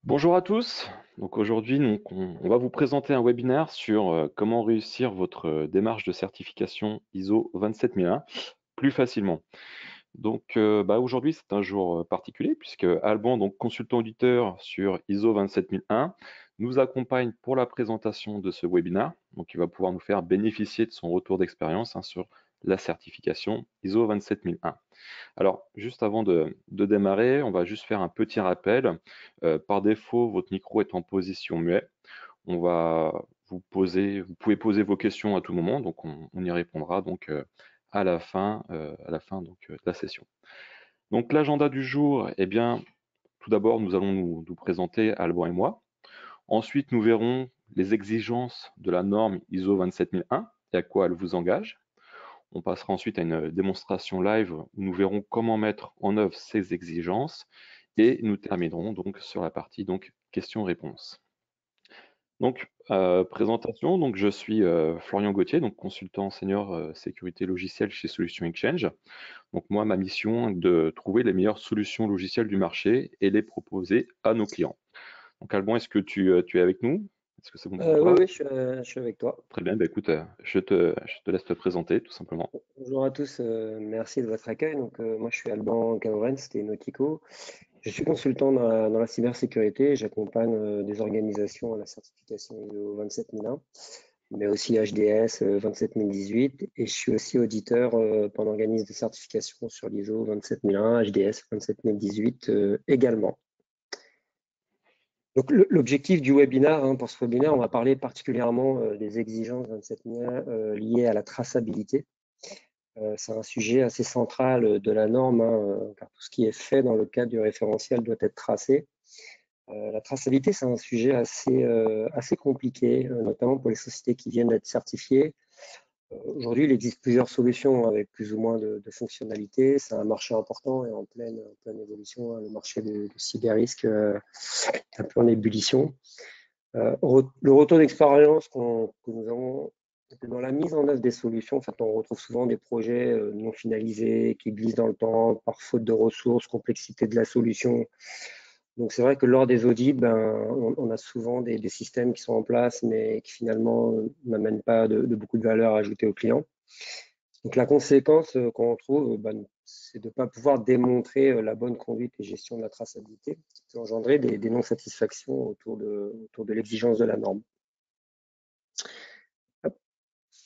Bonjour à tous. Donc aujourd'hui, on va vous présenter un webinaire sur comment réussir votre démarche de certification ISO 27001 plus facilement. Donc aujourd'hui, c'est un jour particulier puisque Alban, donc consultant auditeur sur ISO 27001, nous accompagne pour la présentation de ce webinaire. Donc il va pouvoir nous faire bénéficier de son retour d'expérience sur la certification ISO 27001. Alors, juste avant de démarrer, on va juste faire un petit rappel. Par défaut, votre micro est en position muet. On va vous pouvez poser vos questions à tout moment, donc on y répondra donc à la fin donc, de la session. Donc l'agenda du jour, eh bien, tout d'abord, nous allons nous présenter, Alban et moi. Ensuite, nous verrons les exigences de la norme ISO 27001 et à quoi elle vous engage. On passera ensuite à une démonstration live où nous verrons comment mettre en œuvre ces exigences et nous terminerons donc sur la partie donc questions-réponses. Donc présentation, donc je suis Florian Gauthier, donc consultant senior sécurité logicielle chez Solutions Exchange. Donc moi, ma mission est de trouver les meilleures solutions logicielles du marché et les proposer à nos clients. Donc Alban, est-ce que tu es avec nous? Est-ce que c'est bon pour Oui, toi? oui, je suis avec toi. Très bien, bah, écoute, je te laisse te présenter tout simplement. Bonjour à tous, merci de votre accueil. Moi, je suis Alban Caoren, c'était Nautico. Je suis consultant dans la cybersécurité. J'accompagne des organisations à la certification ISO 27001, mais aussi HDS 27018. Et je suis aussi auditeur pour un organisme de certification sur l'ISO 27001, HDS 27018 également. Donc, l'objectif du webinaire, pour ce webinaire, on va parler particulièrement des exigences 27001 liées à la traçabilité. C'est un sujet assez central de la norme, car tout ce qui est fait dans le cadre du référentiel doit être tracé. La traçabilité, c'est un sujet assez compliqué, notamment pour les sociétés qui viennent d'être certifiées. Aujourd'hui, il existe plusieurs solutions avec plus ou moins de fonctionnalités. C'est un marché important et en pleine évolution, le marché du cyber-risque est un peu en ébullition. Le retour d'expérience que nous avons dans la mise en œuvre des solutions, en fait, on retrouve souvent des projets non finalisés qui glissent dans le temps par faute de ressources, complexité de la solution. Donc c'est vrai que lors des audits, on a souvent des systèmes qui sont en place, mais qui finalement n'amènent pas de beaucoup de valeur ajoutée aux clients. Donc la conséquence qu'on trouve, c'est de ne pas pouvoir démontrer la bonne conduite et gestion de la traçabilité, qui peut engendrer des non-satisfactions autour de l'exigence de la norme. Hop.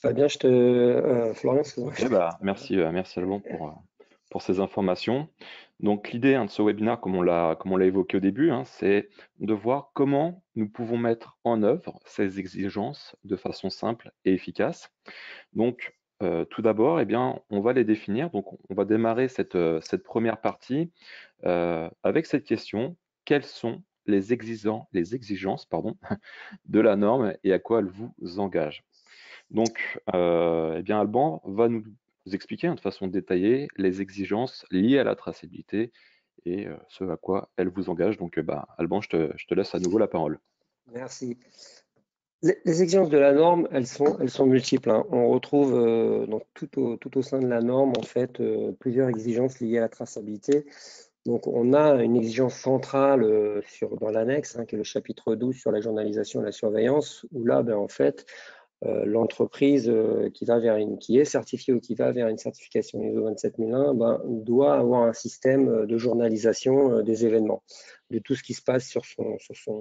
Fabien, Florian, excuse-moi, Ok, bah, merci Alban pour ces informations. Donc l'idée de ce webinaire, comme on l'a évoqué au début, c'est de voir comment nous pouvons mettre en œuvre ces exigences de façon simple et efficace. Donc tout d'abord, eh bien, on va les définir. Donc on va démarrer cette première partie avec cette question: quelles sont les exigences pardon, de la norme et à quoi elles vous engagent? Donc, eh bien, Alban va nous expliquer de façon détaillée les exigences liées à la traçabilité et ce à quoi elles vous engagent. Donc, Alban, je te laisse à nouveau la parole. merci. Les exigences de la norme, elles sont multiples, hein. On retrouve donc tout au sein de la norme, en fait, plusieurs exigences liées à la traçabilité. Donc, on a une exigence centrale dans l'annexe, qui est le chapitre 12 sur la journalisation et la surveillance, où là, en fait, l'entreprise qui est certifiée ou qui va vers une certification ISO 27001 doit avoir un système de journalisation des événements, de tout ce qui se passe sur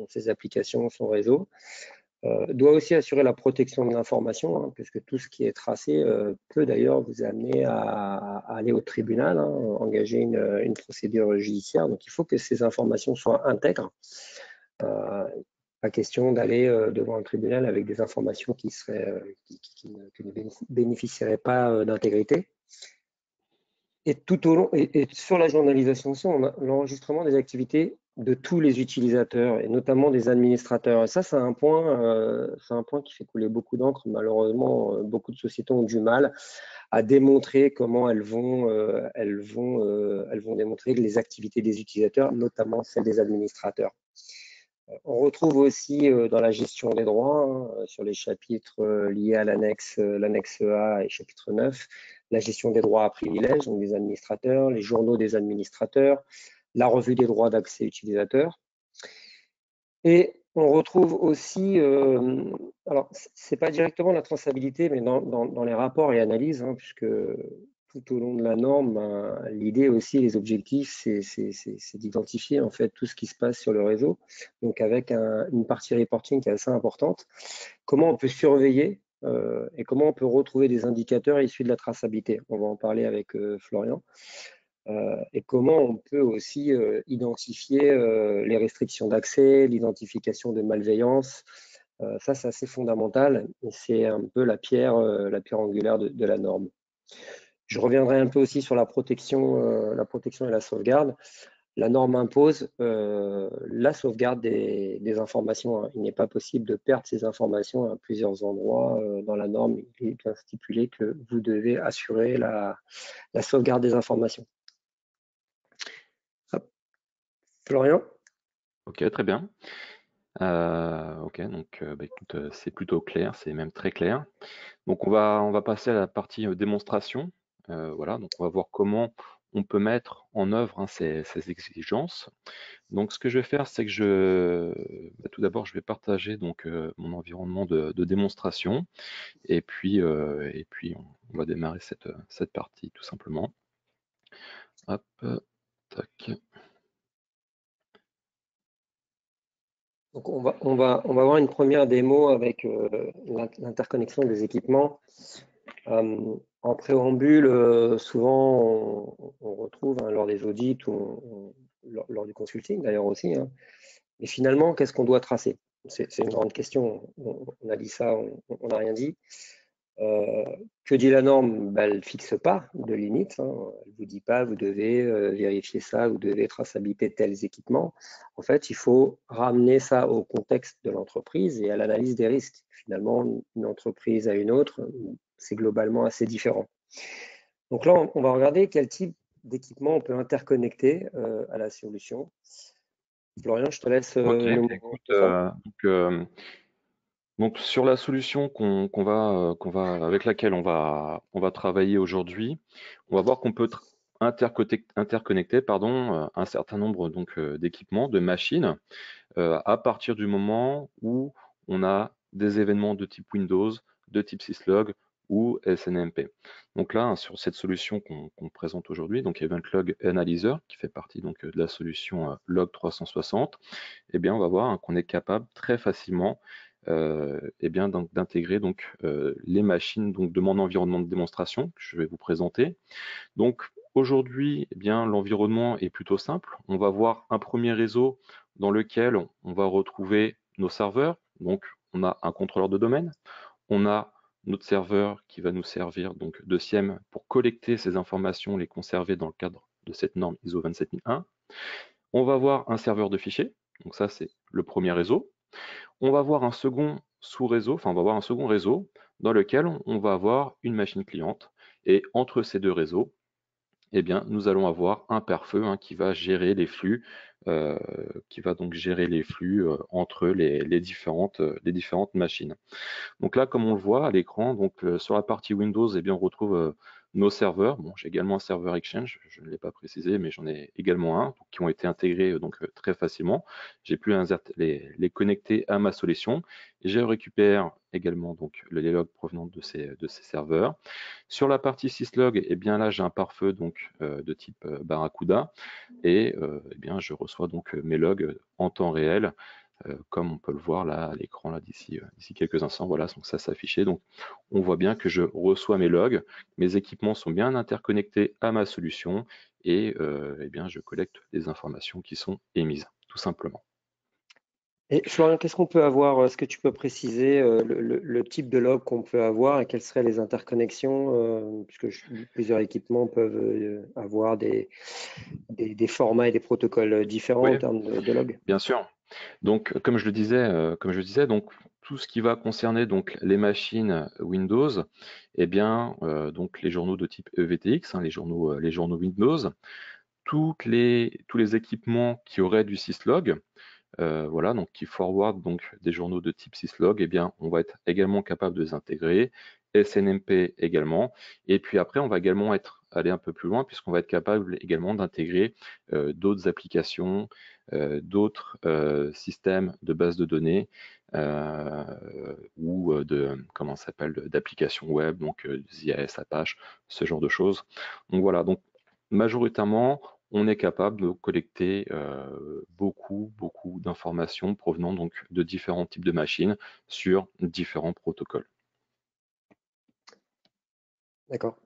ses applications, son réseau. Doit aussi assurer la protection de l'information, puisque tout ce qui est tracé peut d'ailleurs vous amener à aller au tribunal, engager une procédure judiciaire. Donc il faut que ces informations soient intègres. Pas question d'aller devant un tribunal avec des informations qui ne bénéficieraient pas d'intégrité. Et tout au long, et sur la journalisation aussi, on a l'enregistrement des activités de tous les utilisateurs et notamment des administrateurs. Et ça, c'est un point qui fait couler beaucoup d'encre. Malheureusement, beaucoup de sociétés ont du mal à démontrer comment elles vont démontrer les activités des utilisateurs, notamment celles des administrateurs. On retrouve aussi dans la gestion des droits, sur les chapitres liés à l'annexe A et chapitre 9, la gestion des droits à privilèges, donc des administrateurs, les journaux des administrateurs, la revue des droits d'accès utilisateurs. Et on retrouve aussi, alors c'est pas directement la traçabilité, mais dans les rapports et analyses, hein, puisque tout au long de la norme, ben, l'idée aussi, les objectifs, c'est d'identifier en fait tout ce qui se passe sur le réseau. Donc avec une partie reporting qui est assez importante. Comment on peut surveiller et comment on peut retrouver des indicateurs issus de la traçabilité. On va en parler avec Florian. Et comment on peut aussi identifier les restrictions d'accès, l'identification de malveillance. Ça, c'est assez fondamental et c'est un peu la pierre angulaire de la norme. Je reviendrai un peu aussi sur la protection et la sauvegarde. La norme impose la sauvegarde des informations, hein. Il n'est pas possible de perdre ces informations à plusieurs endroits dans la norme. Il est bien stipulé que vous devez assurer la sauvegarde des informations. Hop. Florian? Ok, très bien. Ok, donc bah, écoute, c'est plutôt clair, c'est même très clair. Donc on va passer à la partie démonstration. Voilà, donc on va voir comment on peut mettre en œuvre, hein, ces exigences. Donc ce que je vais faire, c'est que bah, tout d'abord, je vais partager donc mon environnement de démonstration, et puis on va démarrer cette partie tout simplement. Hop, tac. Donc on va avoir une première démo avec l'interconnexion des équipements. En préambule, souvent on retrouve hein, lors des audits ou lors du consulting d'ailleurs aussi. Hein. Mais finalement, qu'est-ce qu'on doit tracer? C'est une grande question. On a dit ça, on n'a rien dit. Que dit la norme? Ben, elle ne fixe pas de limite. Hein. Elle ne vous dit pas, vous devez vérifier ça, vous devez traçabilité tels équipements. En fait, il faut ramener ça au contexte de l'entreprise et à l'analyse des risques. Finalement, une entreprise à une autre, c'est globalement assez différent. Donc là, on va regarder quel type d'équipement on peut interconnecter à la solution. Florian, je te laisse Ok, nous écoute, montrer ça. donc sur la solution avec laquelle on va travailler aujourd'hui, on va voir qu'on peut interconnecter, pardon, un certain nombre donc d'équipements, de machines, à partir du moment où on a des événements de type Windows, de type syslog ou SNMP. Donc là, hein, sur cette solution qu'on présente aujourd'hui, donc Event Log Analyzer, qui fait partie donc de la solution Log 360, eh bien, on va voir hein, qu'on est capable très facilement eh bien, d'intégrer donc les machines donc, de mon environnement de démonstration que je vais vous présenter. Donc aujourd'hui, eh bien, l'environnement est plutôt simple. On va voir un premier réseau dans lequel on va retrouver nos serveurs. Donc on a un contrôleur de domaine, on a notre serveur qui va nous servir donc de SIEM pour collecter ces informations, les conserver dans le cadre de cette norme ISO 27001. On va voir un serveur de fichiers, donc ça c'est le premier réseau. On va voir un second sous-réseau, enfin on va voir un second réseau dans lequel on va avoir une machine cliente. Et entre ces deux réseaux, eh bien, nous allons avoir un pare-feu hein, qui va gérer les flux, entre les différentes machines. Donc là, comme on le voit à l'écran, donc sur la partie Windows, eh bien, on retrouve nos serveurs. Bon, j'ai également un serveur Exchange, je ne l'ai pas précisé, mais j'en ai également un, qui ont été intégrés très facilement. J'ai pu les connecter à ma solution. Et je récupère également donc les logs provenant de ces serveurs. Sur la partie syslog, eh bien là, j'ai un pare-feu donc de type Barracuda, et eh bien, je reçois donc mes logs en temps réel comme on peut le voir là à l'écran là d'ici quelques instants. Voilà, donc ça s'affichait. Donc on voit bien que je reçois mes logs, mes équipements sont bien interconnectés à ma solution et eh bien je collecte les informations qui sont émises, tout simplement. Et Florian, qu'est-ce qu'on peut avoir? Est-ce que tu peux préciser le type de log qu'on peut avoir et quelles seraient les interconnexions? Puisque plusieurs équipements peuvent avoir des formats et des protocoles différents Oui, en termes de log. bien sûr. Donc, comme je disais, donc tout ce qui va concerner donc les machines Windows, eh bien, donc les journaux de type EVTX, hein, les journaux Windows, tous les équipements qui auraient du syslog, voilà, donc qui forward donc des journaux de type syslog, eh bien, on va être également capable de les intégrer, SNMP également, et puis après, on va également être aller un peu plus loin puisqu'on va être capable également d'intégrer d'autres applications, d'autres systèmes de base de données ou comment ça s'appelle, d'applications web, donc ZIS, Apache, ce genre de choses. Donc voilà, donc majoritairement, on est capable de collecter beaucoup d'informations provenant donc de différents types de machines sur différents protocoles. D'accord.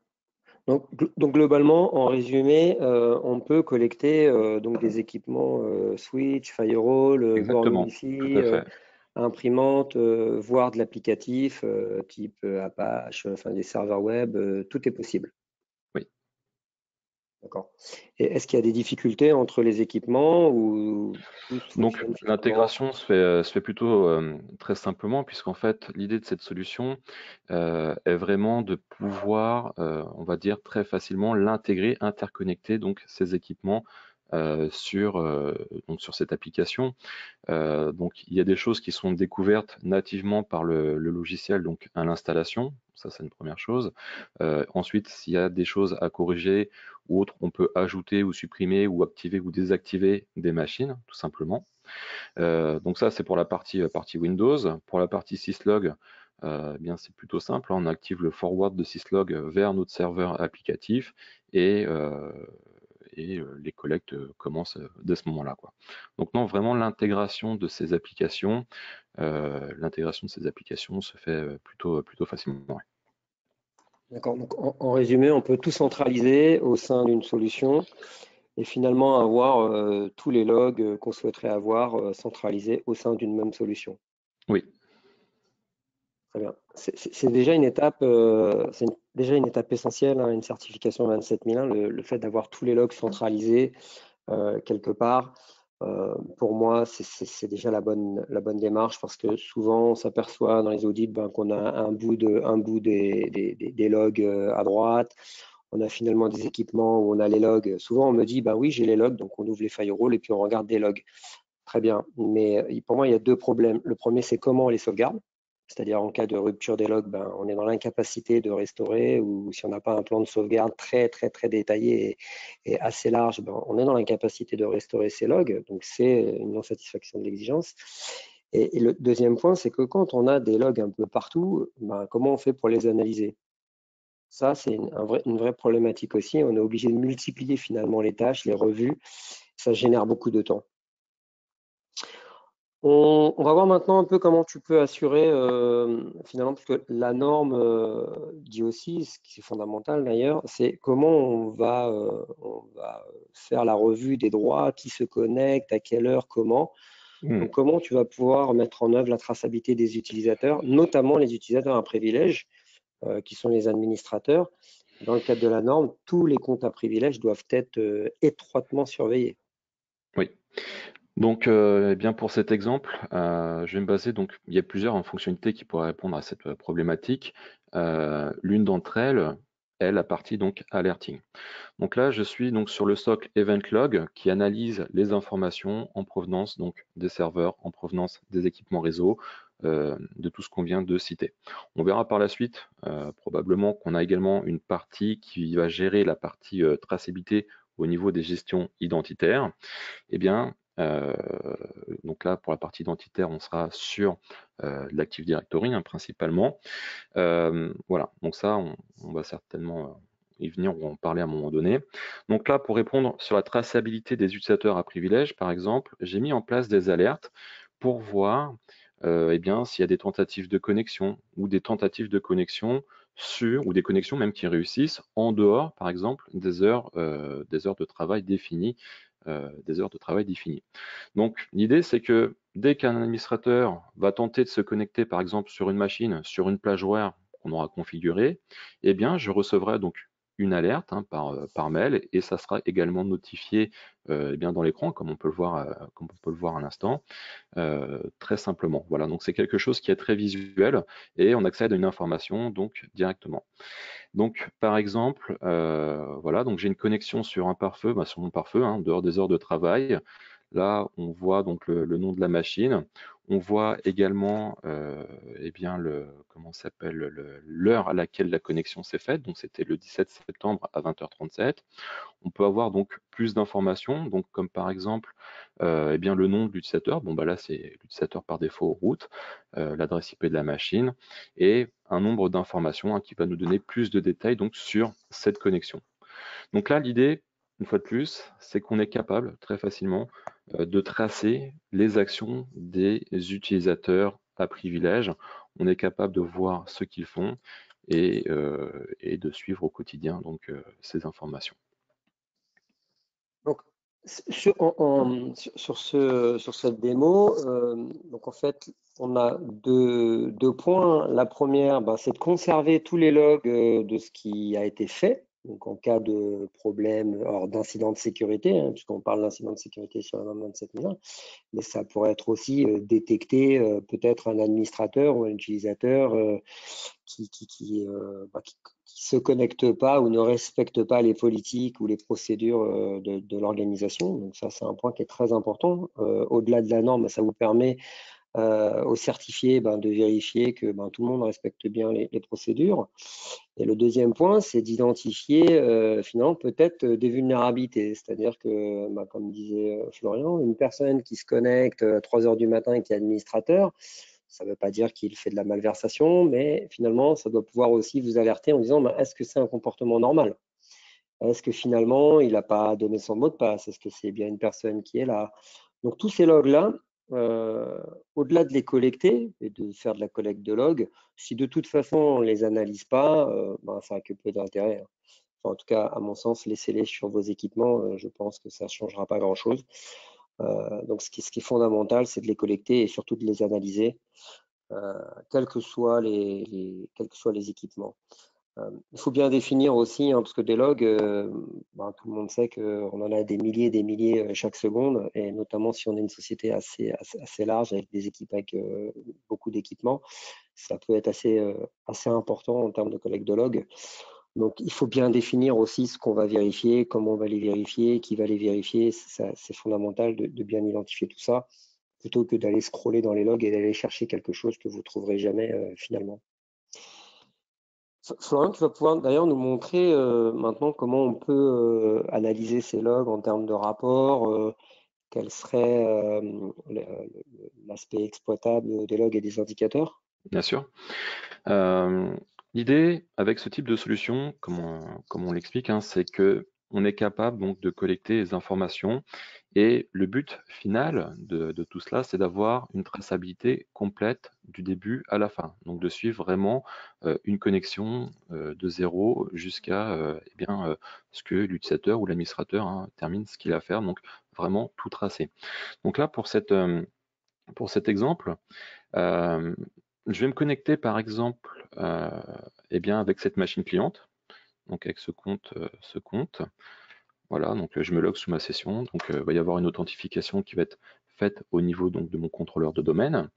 Donc, globalement, en résumé, on peut collecter donc des équipements switch, firewall, borne Exactement, tout Wi-Fi, à fait. imprimante, voire de l'applicatif type Apache, enfin des serveurs web, tout est possible. Oui. D'accord. Et est-ce qu'il y a des difficultés entre les équipements ou tout Donc fonctionne finalement? l'intégration se fait plutôt très simplement, puisqu'en fait l'idée de cette solution est vraiment de pouvoir, on va dire très facilement l'intégrer, interconnecter donc ces équipements donc sur cette application. Donc il y a des choses qui sont découvertes nativement par le logiciel donc à l'installation, ça c'est une première chose. Ensuite, s'il y a des choses à corriger ou autres, on peut ajouter ou supprimer ou activer ou désactiver des machines, tout simplement. Donc ça c'est pour la partie Windows. Pour la partie syslog, eh bien c'est plutôt simple, hein. On active le forward de syslog vers notre serveur applicatif et les collectes commencent dès ce moment-là, quoi. Donc non, vraiment l'intégration de ces applications se fait plutôt facilement. Ouais. D'accord. Donc en résumé, on peut tout centraliser au sein d'une solution et finalement avoir tous les logs qu'on souhaiterait avoir centralisés au sein d'une même solution. Oui, Très bien. C'est déjà une étape, déjà une étape essentielle, hein, une certification 27001, le fait d'avoir tous les logs centralisés quelque part. Pour moi, c'est déjà la bonne démarche parce que souvent on s'aperçoit dans les audits qu'on a un bout des logs à droite. On a finalement des équipements où on a les logs. Souvent on me dit, ben oui, j'ai les logs, donc on ouvre les firewalls et puis on regarde des logs. Très bien. Mais pour moi, il y a deux problèmes. Le premier, c'est comment on les sauvegarde. C'est-à-dire en cas de rupture des logs, on est dans l'incapacité de restaurer ou si on n'a pas un plan de sauvegarde très très très détaillé et assez large, on est dans l'incapacité de restaurer ces logs. Donc c'est une non-satisfaction de l'exigence. Et le deuxième point, c'est que quand on a des logs un peu partout, comment on fait pour les analyser? Ça, c'est une vraie problématique aussi. On est obligé de multiplier finalement les tâches, les revues. Ça génère beaucoup de temps. On va voir maintenant un peu comment tu peux assurer finalement, parce que la norme dit aussi, ce qui est fondamental d'ailleurs, c'est comment on va faire la revue des droits, qui se connecte, à quelle heure, comment. mmh, Donc, comment tu vas pouvoir mettre en œuvre la traçabilité des utilisateurs, notamment les utilisateurs à privilège, qui sont les administrateurs. Dans le cadre de la norme, tous les comptes à privilège doivent être étroitement surveillés. oui. Donc, eh bien pour cet exemple, je vais me baser donc il y a plusieurs, hein, fonctionnalités qui pourraient répondre à cette problématique. L'une d'entre elles est la partie donc alerting. Donc là, je suis donc sur le socle Event Log qui analyse les informations en provenance donc des serveurs, en provenance des équipements réseau, de tout ce qu'on vient de citer. On verra par la suite, probablement qu'on a également une partie qui va gérer la partie traçabilité au niveau des gestions identitaires. Eh bien, donc là, pour la partie identitaire, on sera sur l'Active Directory, hein, principalement. Voilà, donc ça, on va certainement y venir ou en parler à un moment donné. Donc là, pour répondre sur la traçabilité des utilisateurs à privilège, par exemple, j'ai mis en place des alertes pour voir eh bien, s'il y a des tentatives de connexion ou des tentatives de connexion ou des connexions même qui réussissent en dehors, par exemple, des heures de travail définies. Des heures de travail définies. Donc l'idée, c'est que dès qu'un administrateur va tenter de se connecter, par exemple, sur une machine, sur une plage horaire qu'on aura configurée, eh bien, je recevrai donc une alerte, hein, par mail et ça sera également notifié eh bien, dans l'écran, comme on peut le voir à l'instant, très simplement. Voilà, donc c'est quelque chose qui est très visuel et on accède à une information donc directement. Donc, par exemple, voilà, donc j'ai une connexion sur un pare-feu, sur mon pare-feu, hein, dehors des heures de travail. Là, on voit donc le nom de la machine. On voit également eh bien comment s'appelle l'heure à laquelle la connexion s'est faite. Donc c'était le 17 septembre à 20h37. On peut avoir donc plus d'informations, donc comme par exemple eh bien le nom de l'utilisateur. Bon bah là c'est l'utilisateur par défaut route, l'adresse IP de la machine et un nombre d'informations qui va nous donner plus de détails donc sur cette connexion. Donc là, l'idée, une fois de plus, c'est qu'on est capable très facilement de tracer les actions des utilisateurs à privilège. On est capable de voir ce qu'ils font et de suivre au quotidien donc ces informations. Donc, sur cette démo, donc en fait, on a deux points. La première, ben, c'est de conserver tous les logs de ce qui a été fait. Donc, en cas de problème, alors d'incident de sécurité, hein, puisqu'on parle d'incident de sécurité sur la norme 27001, mais ça pourrait être aussi détecter peut-être un administrateur ou un utilisateur qui se connecte pas ou ne respecte pas les politiques ou les procédures de l'organisation. Donc ça, c'est un point qui est très important. Au-delà de la norme, ça vous permet aux certifiés de vérifier que tout le monde respecte bien les procédures. Et le deuxième point, c'est d'identifier finalement peut-être des vulnérabilités. C'est-à-dire que, comme disait Florian, une personne qui se connecte à 3 heures du matin et qui est administrateur, ça ne veut pas dire qu'il fait de la malversation, mais finalement, ça doit pouvoir aussi vous alerter en disant est-ce que c'est un comportement normal? Est-ce que finalement, il n'a pas donné son mot de passe? Est-ce que c'est bien une personne qui est là? Donc, tous ces logs-là, au-delà de les collecter et de faire de la collecte de logs, si de toute façon on ne les analyse pas, ça n'a que peu d'intérêt, hein. Enfin, en tout cas, à mon sens, laissez-les sur vos équipements. Je pense que ça ne changera pas grand-chose. Donc, ce qui est fondamental, c'est de les collecter et surtout de les analyser, quels que soient quels que soient les équipements. Il faut bien définir aussi, hein, parce que des logs, tout le monde sait qu'on en a des milliers chaque seconde, et notamment si on est une société assez large avec des équipes avec beaucoup d'équipements, ça peut être assez important en termes de collecte de logs. Donc, il faut bien définir aussi ce qu'on va vérifier, comment on va les vérifier, qui va les vérifier. C'est fondamental de bien identifier tout ça, plutôt que d'aller scroller dans les logs et d'aller chercher quelque chose que vous ne trouverez jamais finalement. Florian, tu vas pouvoir d'ailleurs nous montrer maintenant comment on peut analyser ces logs en termes de rapport, quel serait l'aspect exploitable des logs et des indicateurs. Bien sûr. L'idée avec ce type de solution, comme on l'explique, hein, c'est que on est capable donc de collecter les informations et le but final de tout cela, c'est d'avoir une traçabilité complète du début à la fin. Donc de suivre vraiment une connexion de zéro jusqu'à ce que l'utilisateur ou l'administrateur termine ce qu'il a à faire. Donc vraiment tout tracer. Donc là pour cet exemple, je vais me connecter par exemple avec cette machine cliente, donc avec ce compte. Voilà, donc je me log sous ma session. Donc il va y avoir une authentification qui va être faite au niveau donc, de mon contrôleur de domaine.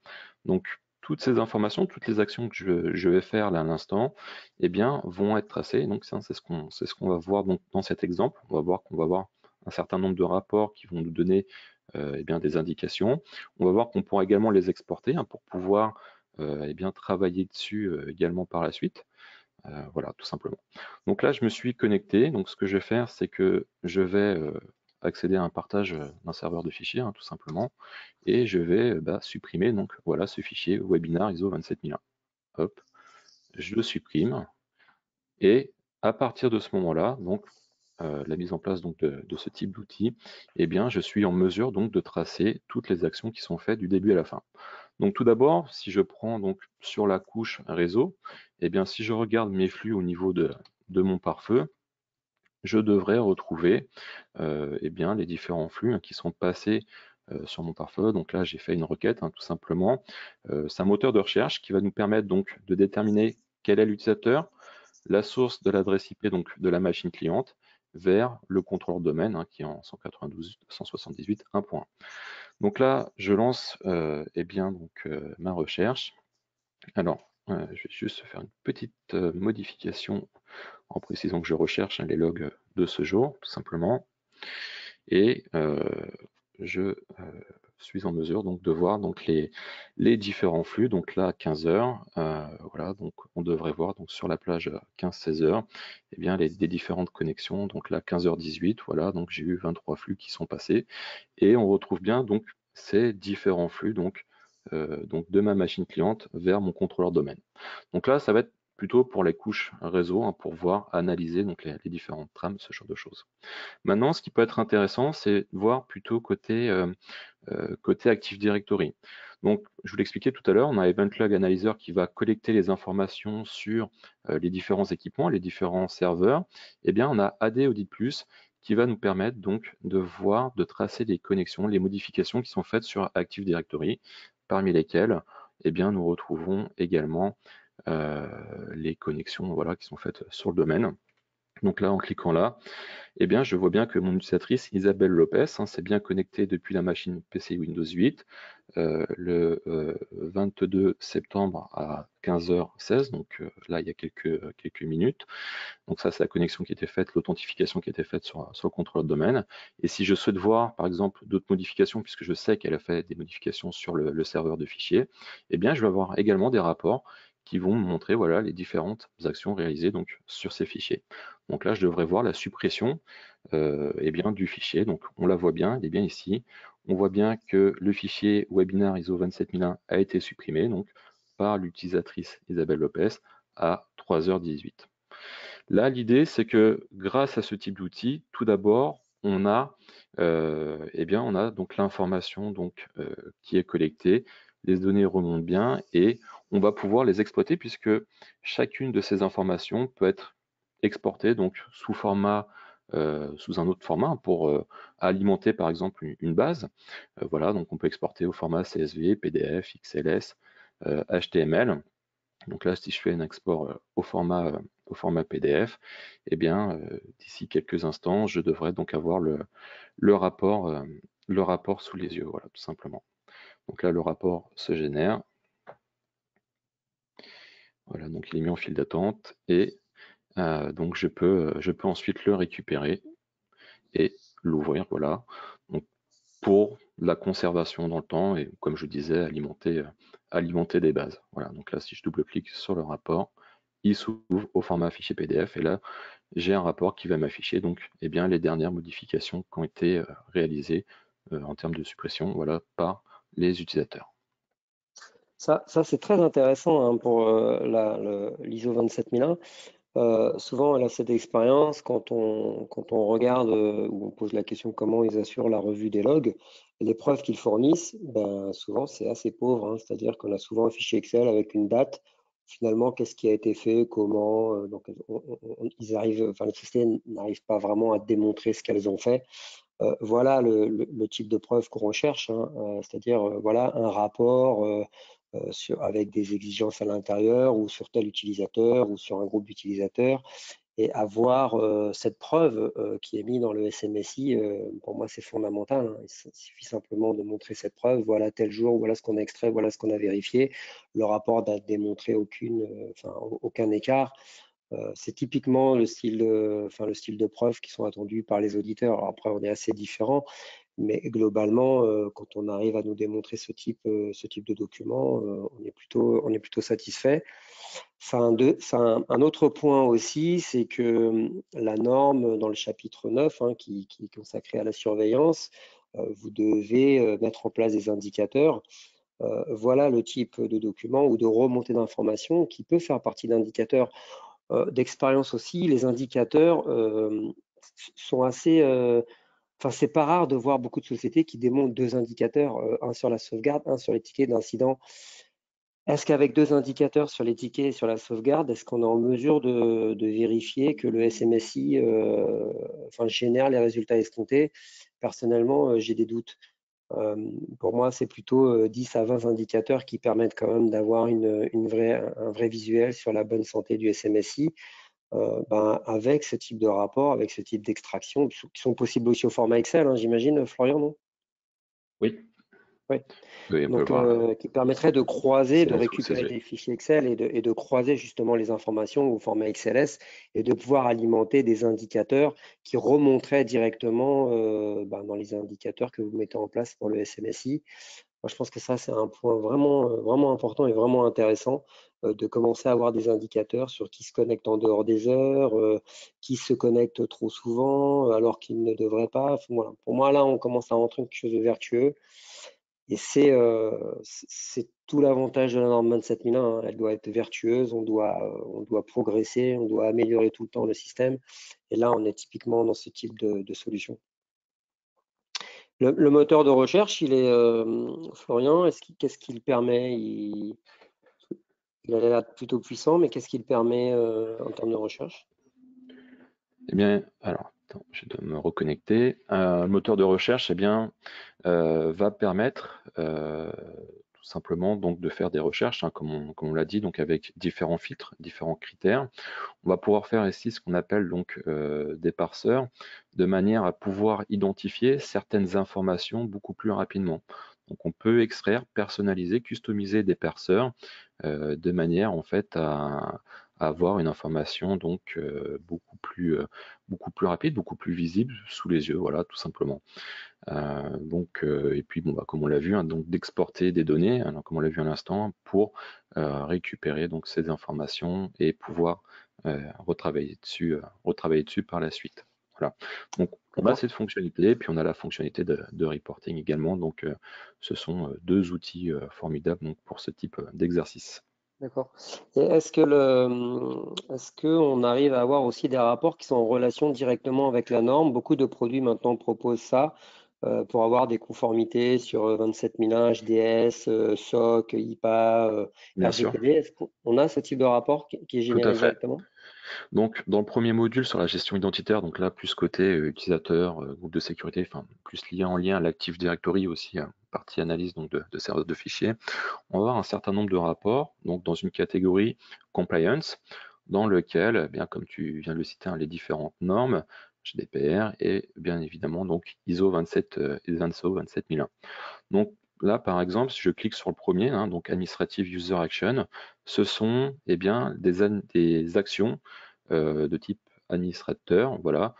Donc toutes ces informations, toutes les actions que je vais faire là à l'instant, vont être tracées. Donc c'est ce qu'on va voir donc, dans cet exemple. On va voir qu'on va avoir un certain nombre de rapports qui vont nous donner des indications. On va voir qu'on pourra également les exporter pour pouvoir travailler dessus également par la suite. Voilà, tout simplement. Donc là, je me suis connecté. Donc ce que je vais faire, c'est que je vais accéder à un partage d'un serveur de fichiers, tout simplement, et je vais supprimer donc voilà ce fichier webinar ISO 27001. Hop, je le supprime, et à partir de ce moment-là, donc la mise en place donc, de ce type d'outil, je suis en mesure donc de tracer toutes les actions qui sont faites du début à la fin. Donc tout d'abord, si je prends donc sur la couche réseau, si je regarde mes flux au niveau de mon pare-feu, je devrais retrouver les différents flux qui sont passés sur mon pare-feu. Donc là, j'ai fait une requête, tout simplement. C'est un moteur de recherche qui va nous permettre donc de déterminer quel est l'utilisateur, la source de l'adresse IP donc de la machine cliente vers le contrôleur de domaine qui est en 192.178.1.1. Donc là, je lance ma recherche. Alors, je vais juste faire une petite modification en précisant que je recherche les logs de ce jour, tout simplement. Et je suis en mesure donc de voir donc les différents flux. Donc là, 15 heures, voilà, donc on devrait voir donc sur la plage 15-16 heures, eh bien les différentes connexions. Donc là, 15h18, voilà, donc j'ai eu 23 flux qui sont passés et on retrouve bien donc ces différents flux donc de ma machine cliente vers mon contrôleur domaine. Donc là, ça va être plutôt pour les couches réseau, hein, pour voir, analyser donc les différentes trames, ce genre de choses. Maintenant, ce qui peut être intéressant, c'est de voir plutôt côté Active Directory. Donc, je vous l'expliquais tout à l'heure, on a Event Log Analyzer qui va collecter les informations sur les différents équipements, les différents serveurs. Eh bien, on a AD Audit Plus qui va nous permettre donc de voir, de tracer les connexions, les modifications qui sont faites sur Active Directory, parmi lesquelles, eh bien, nous retrouvons également les connexions, voilà, qui sont faites sur le domaine. Donc là, en cliquant là, eh bien, je vois bien que mon utilisatrice Isabelle Lopez, hein, s'est bien connectée depuis la machine PC Windows 8 le 22 septembre à 15h16, donc là, il y a quelques minutes. Donc ça, c'est la connexion qui était faite, l'authentification qui était faite sur le contrôleur de domaine. Et si je souhaite voir, par exemple, d'autres modifications, puisque je sais qu'elle a fait des modifications sur le serveur de fichiers, eh bien, je vais avoir également des rapports qui vont me montrer voilà, les différentes actions réalisées donc, sur ces fichiers. Donc là, je devrais voir la suppression eh bien, du fichier. Donc on la voit bien, elle est bien ici. On voit bien que le fichier webinar ISO 27001 a été supprimé donc, par l'utilisatrice Isabelle Lopez à 3h18. Là, l'idée, c'est que grâce à ce type d'outil, tout d'abord, eh bien, on a donc l'information qui est collectée, les données remontent bien et on va pouvoir les exploiter puisque chacune de ces informations peut être exportée donc sous un autre format pour alimenter par exemple une base. Voilà, donc on peut exporter au format CSV, PDF, XLS, HTML. Donc là, si je fais un export au format PDF, eh bien, d'ici quelques instants, je devrais donc avoir le rapport, le rapport sous les yeux, voilà, tout simplement. Donc là, le rapport se génère. Voilà, donc il est mis en file d'attente et donc je peux ensuite le récupérer et l'ouvrir, voilà. Donc, pour la conservation dans le temps et comme je disais, alimenter des bases. Voilà, donc là, si je double-clique sur le rapport, il s'ouvre au format fichier PDF et là, j'ai un rapport qui va m'afficher donc eh bien, les dernières modifications qui ont été réalisées en termes de suppression voilà, par les utilisateurs. Ça c'est très intéressant hein, pour l'ISO 27001. Souvent, elle a cette expérience quand on regarde ou on pose la question comment ils assurent la revue des logs et les preuves qu'ils fournissent, ben, souvent c'est assez pauvre, hein, c'est-à-dire qu'on a souvent un fichier Excel avec une date, finalement qu'est-ce qui a été fait, comment, donc ils arrivent, enfin les sociétés n'arrivent pas vraiment à démontrer ce qu'elles ont fait. Voilà le type de preuve qu'on recherche, hein, c'est-à-dire voilà un rapport avec des exigences à l'intérieur ou sur tel utilisateur ou sur un groupe d'utilisateurs et avoir cette preuve qui est mise dans le SMSI, pour moi c'est fondamental, hein. Il suffit simplement de montrer cette preuve, voilà tel jour, voilà ce qu'on a extrait, voilà ce qu'on a vérifié. Le rapport n'a démontré aucun écart. C'est typiquement le style de preuve qui sont attendus par les auditeurs. Alors après, on est assez différents, mais globalement, quand on arrive à nous démontrer ce type de document, on est plutôt satisfait. Un autre point aussi, c'est que la norme dans le chapitre 9, hein, qui est consacré à la surveillance, vous devez mettre en place des indicateurs. Voilà le type de document ou de remontée d'informations qui peut faire partie d'indicateurs d'expérience aussi. Les indicateurs sont assez enfin, c'est pas rare de voir beaucoup de sociétés qui démontrent deux indicateurs, un sur la sauvegarde, un sur les tickets d'incident. Est-ce qu'avec deux indicateurs sur les tickets et sur la sauvegarde, est-ce qu'on est en mesure de vérifier que le SMSI génère les résultats escomptés? Personnellement, j'ai des doutes. Pour moi, c'est plutôt 10 à 20 indicateurs qui permettent quand même d'avoir un vrai visuel sur la bonne santé du SMSI. Avec ce type de rapport, avec ce type d'extraction, qui sont possibles aussi au format Excel, hein, j'imagine, Florian, non? Oui, Oui. Oui, on peut Donc, voir là, qui permettrait de croiser, de CSS ou récupérer CSV. des fichiers Excel et de croiser justement les informations au format XLS et de pouvoir alimenter des indicateurs qui remonteraient directement dans les indicateurs que vous mettez en place pour le SMSI. Moi, je pense que ça, c'est un point vraiment, vraiment important et vraiment intéressant de commencer à avoir des indicateurs sur qui se connecte en dehors des heures, qui se connecte trop souvent alors qu'il ne devrait pas. Enfin, voilà. Pour moi, là, on commence à rentrer dans quelque chose de vertueux. Et c'est tout l'avantage de la norme 27001, hein. Elle doit être vertueuse, on doit progresser, on doit améliorer tout le temps le système. Et là, on est typiquement dans ce type de solution. Le moteur de recherche, il est, Florian, qu'est-ce qu'il permet? Il a l'air plutôt puissant, mais qu'est-ce qu'il permet en termes de recherche? Eh bien, alors, attends, je dois me reconnecter. Le moteur de recherche, eh bien, va permettre tout simplement donc de faire des recherches, hein, comme on l'a dit, donc avec différents filtres, différents critères. On va pouvoir faire ici ce qu'on appelle donc des parseurs, de manière à pouvoir identifier certaines informations beaucoup plus rapidement. Donc on peut extraire, personnaliser, customiser des parseurs de manière en fait à avoir une information donc beaucoup plus rapide, beaucoup plus visible sous les yeux, voilà, tout simplement. Et puis bon, bah, comme on l'a vu, hein, donc d'exporter des données, hein, comme on l'a vu à l'instant, pour récupérer donc ces informations et pouvoir retravailler dessus par la suite. Voilà. Donc on a D'accord. cette fonctionnalité, puis on a la fonctionnalité de reporting également. Donc ce sont deux outils formidables donc, pour ce type d'exercice. D'accord. Et est-ce que on arrive à avoir aussi des rapports qui sont en relation directement avec la norme? Beaucoup de produits maintenant proposent ça pour avoir des conformités sur 27001, HDS, SOC, IPA, Bien sûr, RGPD. Est-ce qu'on a ce type de rapport qui est tout à généré fait. directement? Donc, dans le premier module sur la gestion identitaire, donc là, plus côté utilisateur, groupe de sécurité, enfin, plus lié en lien à l'Active Directory aussi, partie analyse donc de serveurs de fichiers, on va avoir un certain nombre de rapports, donc dans une catégorie compliance, dans lequel, eh bien, comme tu viens de le citer, hein, les différentes normes, GDPR et bien évidemment donc ISO 27, ISO 27001. Donc là, par exemple, si je clique sur le premier, hein, donc Administrative User Action, ce sont eh bien, des actions de type administrateur, voilà,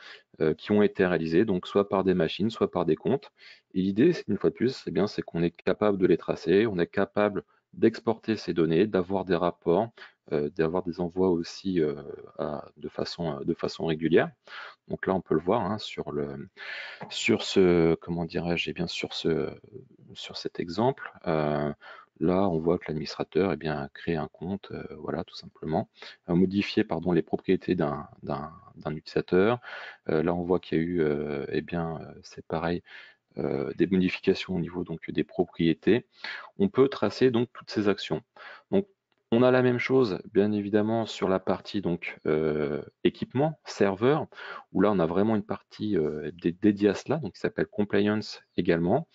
qui ont été réalisées, donc soit par des machines, soit par des comptes. Et l'idée, une fois de plus, eh bien, c'est qu'on est capable de les tracer, on est capable d'exporter ces données, d'avoir des rapports, d'avoir des envois aussi de façon régulière. Donc là, on peut le voir hein, sur ce, comment dirais-je, eh bien sur cet exemple. Là, on voit que l'administrateur eh bien, a créé un compte, voilà, tout simplement, a modifié pardon, les propriétés d'un utilisateur. Là, on voit qu'il y a eu, eh bien, c'est pareil, des modifications au niveau donc, des propriétés. On peut tracer donc toutes ces actions. Donc, on a la même chose, bien évidemment, sur la partie donc équipement, serveur, où là on a vraiment une partie dédiée à cela, donc qui s'appelle compliance également,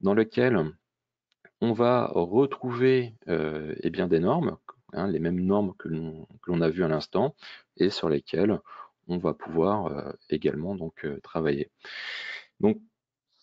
dans lequel on va retrouver eh bien des normes, hein, les mêmes normes que l'on a vues à l'instant, et sur lesquelles on va pouvoir également donc travailler. Donc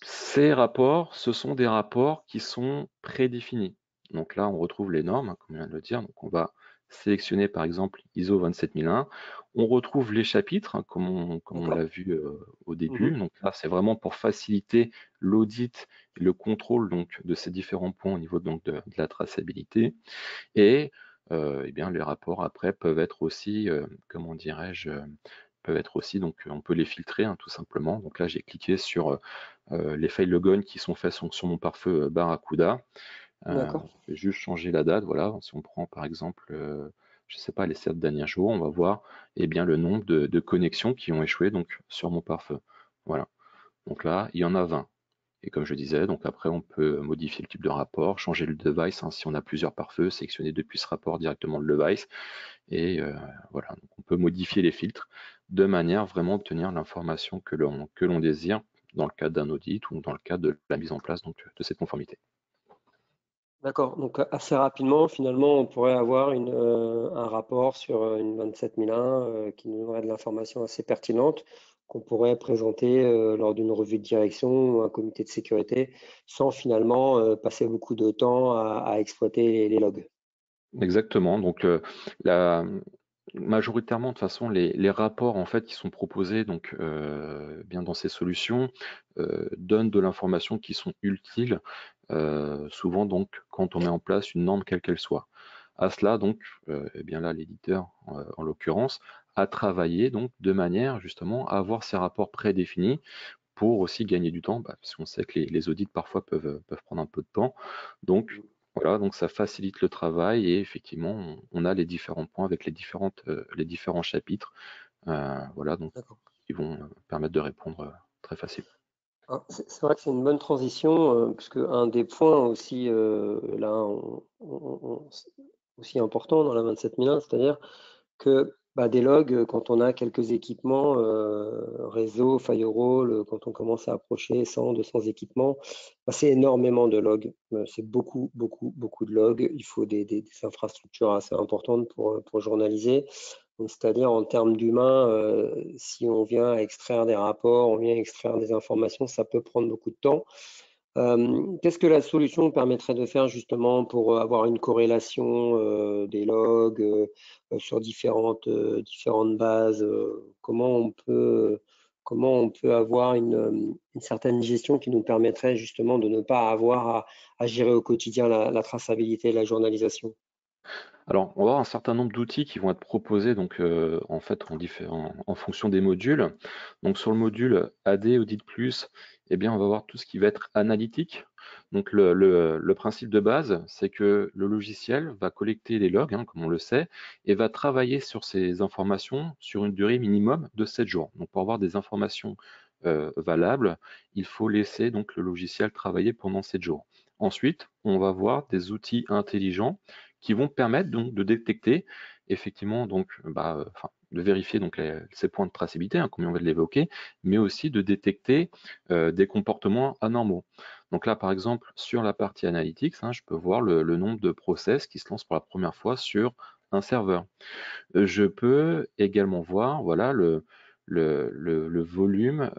ces rapports, ce sont des rapports qui sont prédéfinis. Donc là, on retrouve les normes, comme je viens de le dire. Donc on va sélectionner par exemple ISO 27001. On retrouve les chapitres, hein, comme on D'accord. l'a vu au début. Mhm. Donc là, c'est vraiment pour faciliter l'audit et le contrôle donc, de ces différents points au niveau donc, de la traçabilité. Et eh bien, les rapports après peuvent être aussi, comment dirais-je, peuvent être aussi, donc on peut les filtrer hein, tout simplement. Donc là, j'ai cliqué sur les fails logon qui sont faits sur mon pare-feu Barracuda. D'accord. Je vais juste changer la date. Voilà, si on prend par exemple, je ne sais pas, les 7 derniers jours, on va voir eh bien, le nombre de connexions qui ont échoué donc, sur mon pare-feu. Voilà. Donc là, il y en a 20. Et comme je disais, donc après, on peut modifier le type de rapport, changer le device, hein, si on a plusieurs pare-feux, sélectionner depuis ce rapport directement le device. Et voilà, donc on peut modifier les filtres de manière vraiment à obtenir l'information que l'on désire dans le cadre d'un audit ou dans le cadre de la mise en place donc, de cette conformité. D'accord. Donc assez rapidement, finalement, on pourrait avoir un rapport sur une 27001 qui nous donnerait de l'information assez pertinente qu'on pourrait présenter lors d'une revue de direction ou un comité de sécurité sans finalement passer beaucoup de temps à exploiter les logs. Exactement. Donc, majoritairement, de toute façon, les rapports en fait qui sont proposés donc bien dans ces solutions donnent de l'information qui sont utiles, souvent donc quand on met en place une norme quelle qu'elle soit. À cela donc, eh bien là, l'éditeur en l'occurrence a travaillé donc de manière justement à avoir ces rapports prédéfinis pour aussi gagner du temps, parce qu'on sait que les audits parfois peuvent prendre un peu de temps. Donc voilà, donc ça facilite le travail et effectivement, on a les différents points avec les différents chapitres, voilà, donc D'accord. qui vont permettre de répondre très facilement. Ah, c'est vrai que c'est une bonne transition, puisque un des points aussi, là, aussi important dans la 27001, c'est-à-dire que bah, des logs, quand on a quelques équipements, réseau, firewall, quand on commence à approcher 100, 200 équipements, bah, c'est énormément de logs. C'est beaucoup, beaucoup, beaucoup de logs. Il faut des infrastructures assez importantes pour journaliser. C'est-à-dire en termes d'humains, si on vient extraire des rapports, on vient extraire des informations, ça peut prendre beaucoup de temps. Qu'est-ce que la solution permettrait de faire justement pour avoir une corrélation des logs sur différentes bases? Comment on peut avoir une certaine gestion qui nous permettrait justement de ne pas avoir à gérer au quotidien la traçabilité et la journalisation? Alors, on va avoir un certain nombre d'outils qui vont être proposés donc en fait en fonction des modules. Donc sur le module AD Audit Plus, eh bien on va voir tout ce qui va être analytique. Donc le principe de base, c'est que le logiciel va collecter les logs, hein, comme on le sait, et va travailler sur ces informations sur une durée minimum de 7 jours. Donc pour avoir des informations valables, il faut laisser donc le logiciel travailler pendant 7 jours. Ensuite, on va voir des outils intelligents qui vont permettre donc de détecter effectivement donc de vérifier donc ces points de traçabilité, hein, comme on vient de l'évoquer, mais aussi de détecter des comportements anormaux. Donc là, par exemple, sur la partie analytics, hein, je peux voir le nombre de process qui se lancent pour la première fois sur un serveur. Je peux également voir voilà, le volume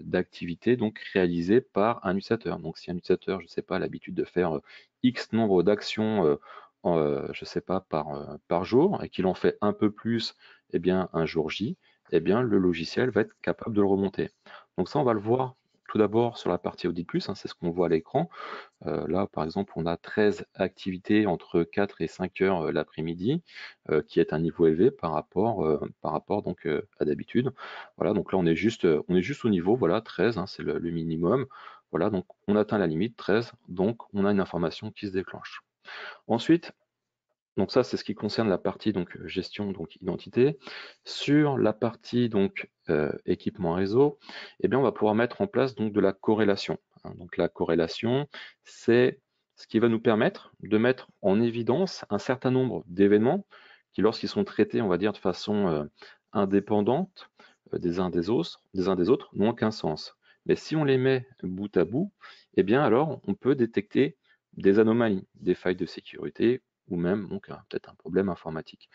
d'activité donc réalisé par un utilisateur. Donc si un utilisateur, je ne sais pas, a l'habitude de faire X nombre d'actions, je ne sais pas, par jour, et qu'il en fait un peu plus eh bien, un jour J, eh bien, le logiciel va être capable de le remonter. Donc ça, on va le voir tout d'abord sur la partie Audit Plus, hein, c'est ce qu'on voit à l'écran. Là, par exemple, on a 13 activités entre 4 et 5 heures l'après-midi, qui est un niveau élevé par rapport donc, à d'habitude. Voilà, donc là, on est juste au niveau, voilà, 13, hein, c'est le minimum. Voilà, donc on atteint la limite 13, donc on a une information qui se déclenche. Ensuite, donc ça, c'est ce qui concerne la partie donc gestion donc identité. Sur la partie donc équipement réseau, eh bien on va pouvoir mettre en place donc de la corrélation, hein. Donc la corrélation, c'est ce qui va nous permettre de mettre en évidence un certain nombre d'événements qui, lorsqu'ils sont traités, on va dire de façon indépendante des uns des autres, n'ont aucun sens. Mais si on les met bout à bout, eh bien alors on peut détecter des anomalies, des failles de sécurité ou même donc peut-être un problème informatique.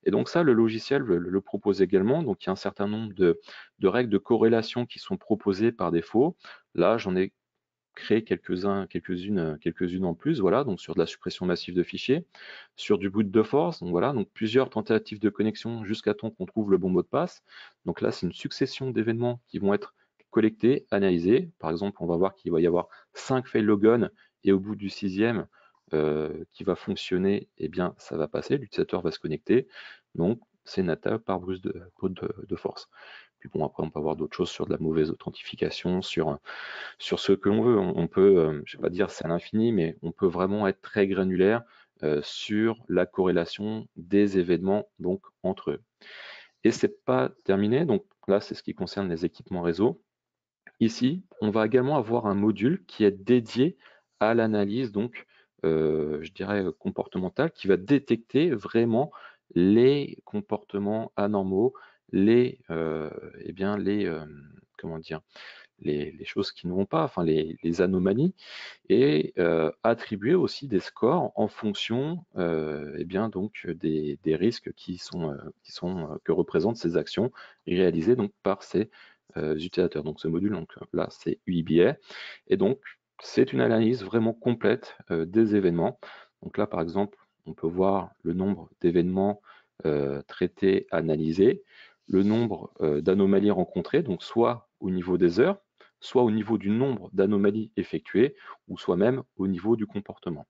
Et donc ça, le logiciel le propose également. Donc il y a un certain nombre de règles de corrélation qui sont proposées par défaut. Là, j'en ai créé quelques-unes en plus, voilà, donc sur de la suppression massive de fichiers, sur du boot de force, donc voilà, donc plusieurs tentatives de connexion jusqu'à temps qu'on trouve le bon mot de passe. Donc là, c'est une succession d'événements qui vont être collectés, analysés. Par exemple, on va voir qu'il va y avoir 5 fail logon et au bout du sixième qui va fonctionner, eh bien, ça va passer, l'utilisateur va se connecter. Donc, c'est une attaque par brute de force. Puis bon, après, on peut avoir d'autres choses sur de la mauvaise authentification, sur ce que l'on veut. On peut, je ne vais pas dire c'est à l'infini, mais on peut vraiment être très granulaire sur la corrélation des événements donc entre eux. Et c'est pas terminé, donc là c'est ce qui concerne les équipements réseau. Ici, on va également avoir un module qui est dédié à l'analyse donc je dirais comportementale, qui va détecter vraiment les comportements anormaux, eh bien les comment dire, les choses qui ne vont pas, enfin les anomalies, et attribuer aussi des scores en fonction eh bien, donc, des risques que représentent ces actions réalisées donc, par ces utilisateurs. Donc ce module, donc là, c'est UIBA. Et donc, c'est une analyse vraiment complète des événements. Donc là, par exemple, on peut voir le nombre d'événements traités, analysés, le nombre d'anomalies rencontrées, donc soit au niveau des heures, soit au niveau du nombre d'anomalies effectuées, ou soit même au niveau du comportement.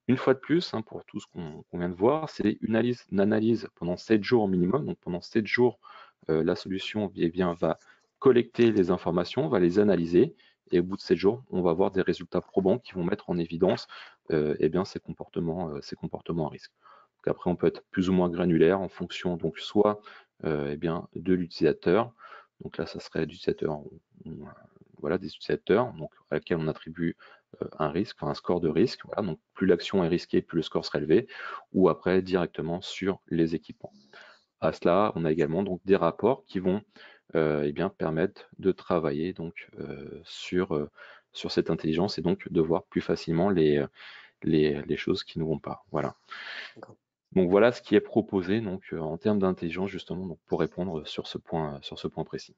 Une fois de plus, hein, pour tout ce qu'on vient de voir, c'est une analyse pendant 7 jours minimum. Donc pendant 7 jours, la solution eh bien, va collecter les informations, va les analyser, et au bout de 7 jours, on va avoir des résultats probants qui vont mettre en évidence eh bien, ces comportements à risque. Donc après, on peut être plus ou moins granulaire en fonction donc soit eh bien, de l'utilisateur. Donc là, ça serait l'utilisateur, voilà, des utilisateurs donc, à laquelle on attribue un risque, enfin un score de risque. Voilà, donc plus l'action est risquée, plus le score sera élevé, ou après directement sur les équipements. À cela, on a également donc des rapports qui vont eh bien, permettre de travailler donc, sur cette intelligence et donc de voir plus facilement les choses qui ne vont pas. Voilà. Donc voilà ce qui est proposé donc, en termes d'intelligence justement donc, pour répondre sur ce point précis.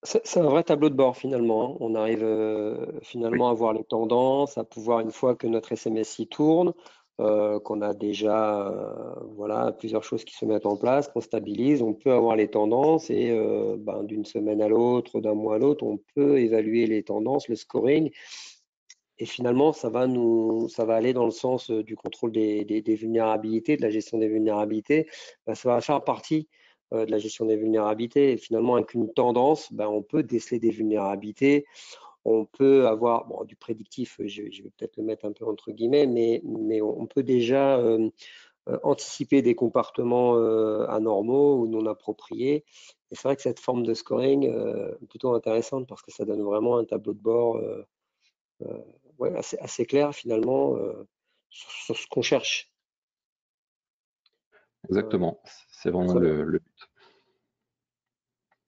C'est un vrai tableau de bord finalement, hein. On arrive Oui, finalement à voir les tendances, à pouvoir, une fois que notre SMSI tourne, qu'on a déjà voilà, plusieurs choses qui se mettent en place, qu'on stabilise, on peut avoir les tendances et ben, d'une semaine à l'autre, d'un mois à l'autre, on peut évaluer les tendances, le scoring. Et finalement, ça va aller dans le sens du contrôle des vulnérabilités, de la gestion des vulnérabilités. Ben, ça va faire partie de la gestion des vulnérabilités. Et finalement, avec une tendance, ben, on peut déceler des vulnérabilités. On peut avoir bon, du prédictif, je vais peut-être le mettre un peu entre guillemets, mais on peut déjà anticiper des comportements anormaux ou non appropriés. Et c'est vrai que cette forme de scoring est plutôt intéressante parce que ça donne vraiment un tableau de bord ouais, assez clair finalement sur ce qu'on cherche. Euh, exactement. C'est vraiment très bien, le but.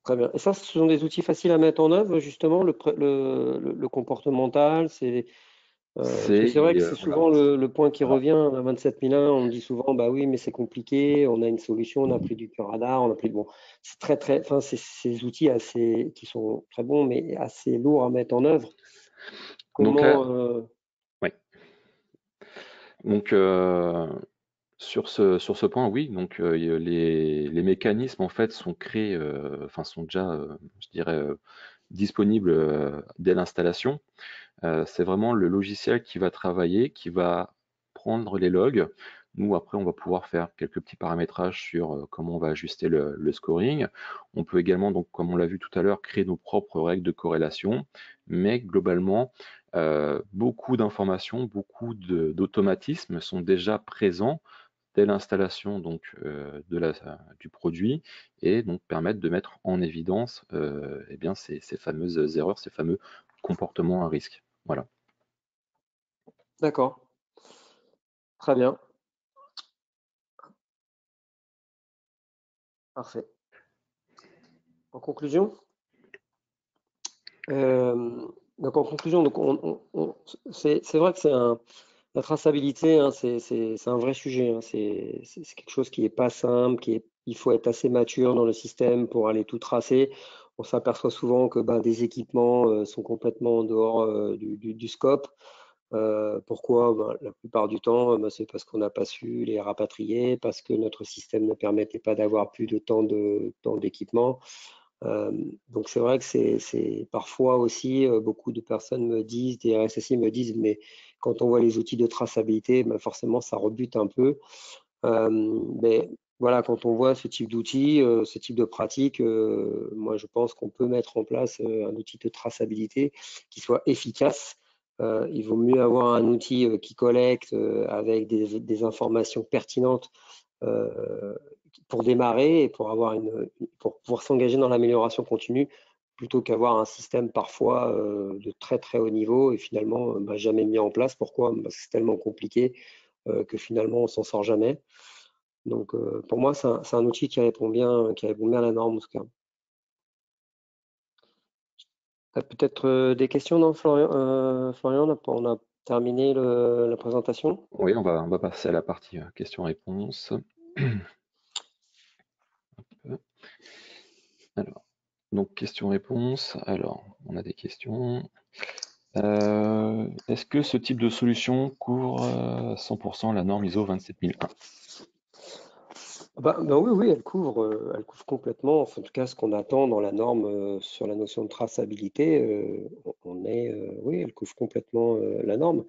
très bien. Et ça, ce sont des outils faciles à mettre en œuvre, justement, le comportemental. Parce que C'est, c'est vrai que c'est voilà, souvent le point qui alors, revient à 27001. On me dit souvent, bah oui, mais c'est compliqué. On a une solution, on a pris du Curadar, on a pris bon. C'est enfin, c'est ces outils qui sont très bons, mais assez lourds à mettre en œuvre. donc là, Comment, ouais. Donc, sur ce point, oui, donc les mécanismes en fait sont créés, enfin sont déjà, je dirais, disponibles dès l'installation. C'est vraiment le logiciel qui va travailler, qui va prendre les logs. Nous, après, on va pouvoir faire quelques petits paramétrages sur comment on va ajuster le scoring. On peut également, donc, comme on l'a vu tout à l'heure, créer nos propres règles de corrélation. Mais globalement, beaucoup d'informations, beaucoup d'automatismes sont déjà présents dès l'installation donc du produit et donc permettent de mettre en évidence eh bien, ces fameuses erreurs, ces fameux comportements à risque. Voilà. d'accord, très bien, parfait. En conclusion, euh, donc en conclusion, donc c'est vrai que la traçabilité, hein, c'est un vrai sujet, hein. C'est quelque chose qui est pas simple, il faut être assez mature dans le système pour aller tout tracer. On s'aperçoit souvent que ben, des équipements sont complètement en dehors du scope. Pourquoi? Ben, la plupart du temps, ben, c'est parce qu'on n'a pas su les rapatrier, parce que notre système ne permettait pas d'avoir plus de temps d'équipement. Euh, donc c'est vrai que c'est parfois aussi, beaucoup de personnes me disent, des RSSI me disent, mais quand on voit les outils de traçabilité, ben forcément ça rebute un peu. Mais voilà, quand on voit ce type d'outils, ce type de pratique, moi je pense qu'on peut mettre en place un outil de traçabilité qui soit efficace. Il vaut mieux avoir un outil qui collecte avec des informations pertinentes euh, pour démarrer et pour pouvoir s'engager dans l'amélioration continue, plutôt qu'avoir un système parfois de très très haut niveau et finalement bah, jamais mis en place. Pourquoi? Parce que c'est tellement compliqué que finalement on s'en sort jamais. Donc pour moi, c'est un outil qui répond bien à la norme en tout cas. T'as peut-être des questions, non, Florian? Florian, on a terminé la présentation. Oui, on va passer à la partie questions-réponses. Alors, Donc, question-réponse. Alors, on a des questions. Est-ce que ce type de solution couvre à 100% la norme ISO 27001? Oui, oui, elle couvre complètement, enfin, en tout cas ce qu'on attend dans la norme sur la notion de traçabilité, oui, elle couvre complètement la norme.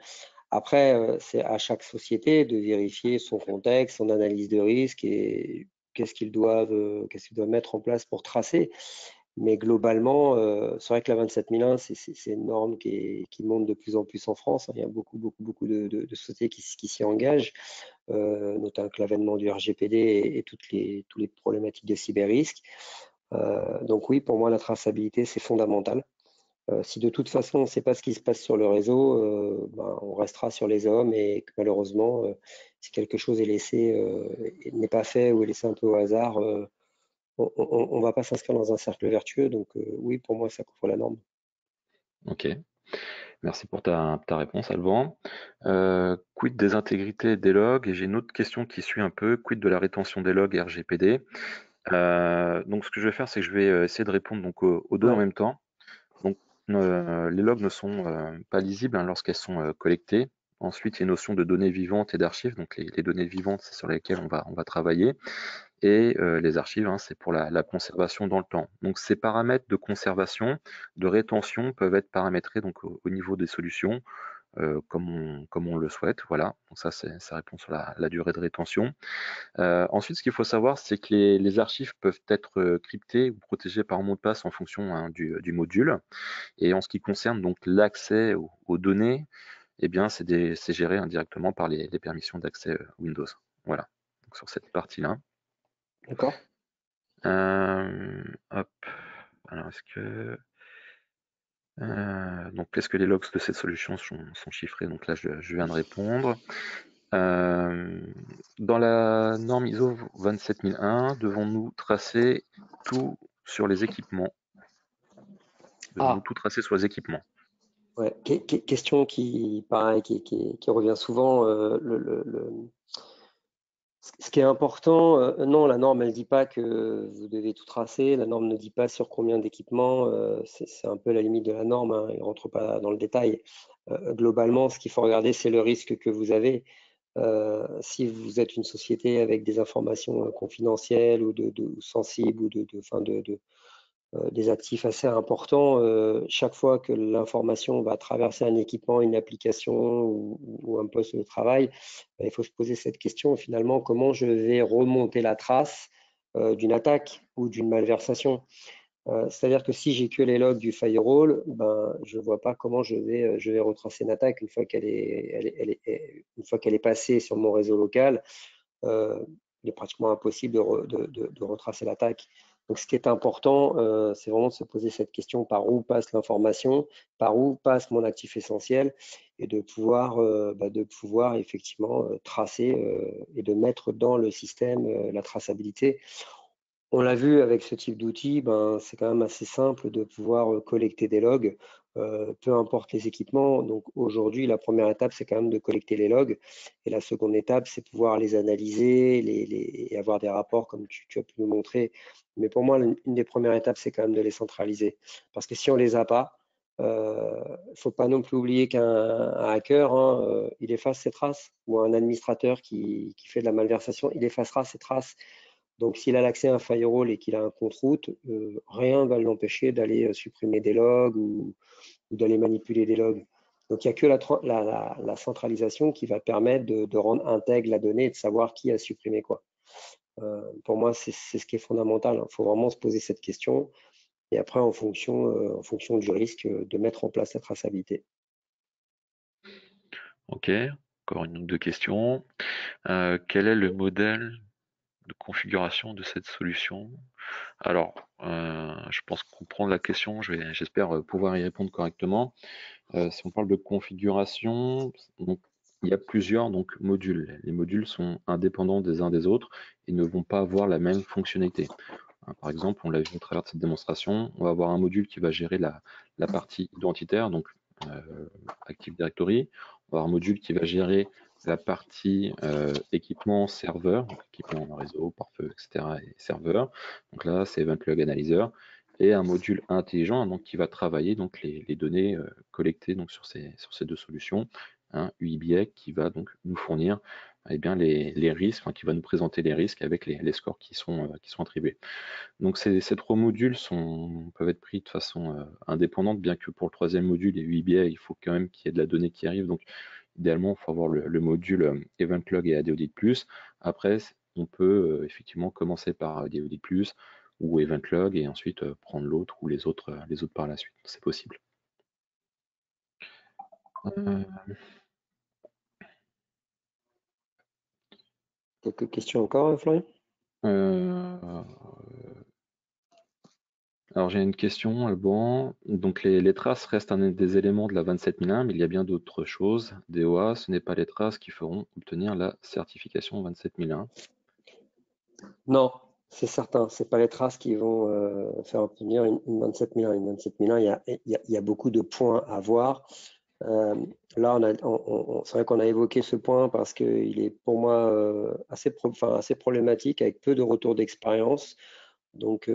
Après, c'est à chaque société de vérifier son contexte, son analyse de risque et qu'est-ce qu'ils doivent mettre en place pour tracer. Mais globalement, c'est vrai que la 27001, c'est une norme qui monte de plus en plus en France, hein. Il y a beaucoup de sociétés qui s'y engagent, notamment avec l'avènement du RGPD et toutes les problématiques de cyber-risque. Donc oui, pour moi, la traçabilité, c'est fondamental. Si de toute façon, on ne sait pas ce qui se passe sur le réseau, on restera sur les hommes et que malheureusement, si quelque chose est laissé, n'est pas fait ou est laissé un peu au hasard, on ne va pas s'inscrire dans un cercle vertueux. Donc oui, pour moi, ça couvre la norme. Ok, merci pour ta réponse, Alban. Quid des intégrités des logs? Et j'ai une autre question qui suit un peu. Quid de la rétention des logs RGPD? Donc, ce que je vais faire, c'est que je vais essayer de répondre donc, aux deux en Ouais, même temps. Donc, les logs ne sont pas lisibles hein, lorsqu'elles sont collectées. Ensuite, il y a une notion de données vivantes et d'archives. Donc, les données vivantes, c'est sur lesquelles on va travailler. Et les archives, hein, c'est pour la conservation dans le temps. Donc, ces paramètres de conservation, de rétention peuvent être paramétrés donc, au niveau des solutions. Comme on le souhaite, voilà. Donc ça, ça répond sur la durée de rétention. Ensuite, ce qu'il faut savoir, c'est que les archives peuvent être cryptées ou protégées par un mot de passe en fonction hein, du module. Et en ce qui concerne donc l'accès aux données, eh bien, c'est géré indirectement par les permissions d'accès Windows. Voilà, donc sur cette partie-là. d'accord. Hop. Alors, est-ce que les logs de cette solution sont chiffrés? Donc là, je viens de répondre. Dans la norme ISO 27001, devons-nous tracer tout sur les équipements? Devons-nous Ah, tout tracer sur les équipements? ouais. Question pareil, qui revient souvent. Ce qui est important, non, la norme, elle dit pas que vous devez tout tracer. La norme ne dit pas sur combien d'équipements. C'est un peu la limite de la norme, hein, il ne rentre pas dans le détail. Globalement, ce qu'il faut regarder, c'est le risque que vous avez. Si vous êtes une société avec des informations confidentielles ou sensibles ou des actifs assez importants, chaque fois que l'information va traverser un équipement, une application ou un poste de travail, il faut se poser cette question finalement, comment je vais remonter la trace d'une attaque ou d'une malversation. C'est-à-dire que si j'ai que les logs du firewall, je ne vois pas comment je vais retracer une attaque une fois une fois qu'elle est passée sur mon réseau local. Il est pratiquement impossible de retracer l'attaque. Donc, ce qui est important, c'est vraiment de se poser cette question, par où passe l'information, par où passe mon actif essentiel, et de pouvoir effectivement tracer et de mettre dans le système la traçabilité. On l'a vu avec ce type d'outil, c'est quand même assez simple de pouvoir collecter des logs, peu importe les équipements. Donc aujourd'hui, la première étape, c'est quand même de collecter les logs. Et la seconde étape, c'est pouvoir les analyser et avoir des rapports comme tu as pu nous montrer. Mais pour moi, une des premières étapes, c'est quand même de les centraliser. Parce que si on ne les a pas, il ne faut pas non plus oublier qu'un hacker, hein, il efface ses traces, ou un administrateur qui fait de la malversation, il effacera ses traces. Donc, s'il a l'accès à un firewall et qu'il a un compte-route, rien ne va l'empêcher d'aller supprimer des logs ou d'aller manipuler des logs. Donc, il n'y a que la centralisation qui va permettre de rendre intègre la donnée et de savoir qui a supprimé quoi. Pour moi, c'est ce qui est fondamental. Il faut vraiment se poser cette question et après, en fonction du risque, de mettre en place la traçabilité. Ok, encore une ou deux questions. Quel est le modèle de configuration de cette solution? Alors, je pense comprendre la question, j'espère pouvoir y répondre correctement. Si on parle de configuration, donc, il y a plusieurs donc, modules. Les modules sont indépendants des uns des autres et ne vont pas avoir la même fonctionnalité. Par exemple, on l'a vu au travers de cette démonstration, on va avoir un module qui va gérer la partie identitaire, donc Active Directory. On va avoir un module qui va gérer la partie équipement serveur, donc équipement réseau, pare-feu, etc. et serveur. Donc là, c'est Event Log Analyzer. et un module intelligent, donc qui va travailler donc les données collectées donc sur ces deux solutions, un UIBA qui va donc nous fournir eh bien les risques, qui va nous présenter les risques avec les scores qui sont attribués. Donc ces trois modules peuvent être pris de façon indépendante, bien que pour le troisième module et UIBA, il faut quand même qu'il y ait de la donnée qui arrive. Donc idéalement, il faut avoir le module Event Log et AD Audit Plus. Après, on peut effectivement commencer par AD Audit Plus ou Event Log et ensuite prendre l'autre ou les autres par la suite. C'est possible. Quelques questions encore, Florian? Alors j'ai une question, Alban. Donc les traces restent un des éléments de la 27001, mais il y a bien d'autres choses. DOA, ce n'est pas les traces qui feront obtenir la certification 27001. Non, c'est certain. C'est pas les traces qui vont faire obtenir une 27001. Une 27001, il y a beaucoup de points à voir. Là, c'est vrai qu'on a évoqué ce point parce qu'il est pour moi assez problématique avec peu de retours d'expérience. Donc,